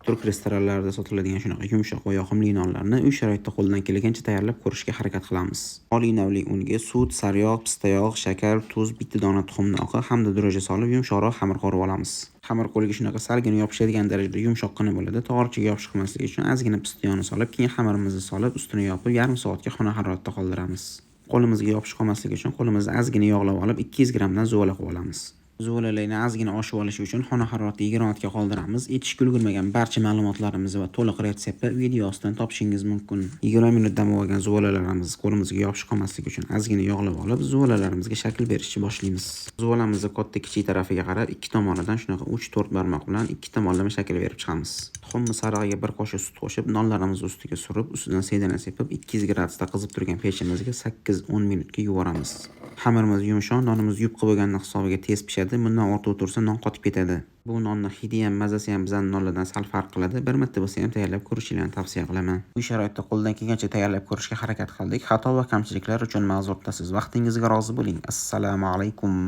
turk restoranlarida sotiladigan shunaqa yumshoq va yoqimli nonlarni uy sharoitida qo'ldan kelgancha tayyorlab ko'rishga harakat qilamiz. Oliy navli unga sut, sariyog', pistayog', shakar, tuz, bitta dona tuxumni oqi hamda dro'ja solib yumshoqroq xamir qorib olamiz. Xamir qo'liga shunaqa salgina yopishadigan darajada yumshoqqina bo'ladi. Tog'orchaga yopiqmasligi uchun ozgina pista yog'ini solib, keyin xamirimizni solib, ustini yopib, yarim soatga xona haroratida qoldiramiz. Qo'limizga yopish qolmasligi uchun qo'limizni ozgina yog'lab olib 200 grammdan zuvala qilib olamiz. Zuvalalarni ozgina oshib olishi uchun xona haroratida 20 ga qoldiramiz. Etishga ulgurmagan barcha ma'lumotlarimizni va to'liq retseptni video ostidan topishingiz mumkin. 20 minut dam olgan zuvalalarimizni qo'limizga yopish qolmasligi uchun ozgina yog'lab olib, zuvalalarimizga shakl berishni boshlaymiz. Zuvalamizni katta kichik tarafiga qarab, ikki tomonidan shunaqa 3-4 barmoq bilan ikki tomonlama shakl berib chiqamiz. Tuxumni sarig'iga bir qoshiq sut qo'shib, nonlarimizni ustiga surib, ustidan sedana sepib, 200 gradusda qizib turgan pechimizga 8-10 minutga yuvoramiz. Xamirimiz yumshoq, nonimiz yupqa bo'lganini hisobiga tez pishadi. Bundan ortiq o'tirsa non qotib ketadi. Bu nonni hidi ham, mazasi ham bizning nonlardan sal farq qiladi. Bir marta bo'lsa ham tayyorlab ko'rishingizni tavsiya qilaman. Uy sharoitida qo'ldan kelgancha tayyorlab ko'rishga harakat qildik. Xato va kamchiliklar uchun ma'zur tutasiz. Vaqtingizga rozi bo'ling. Assalomu alaykum.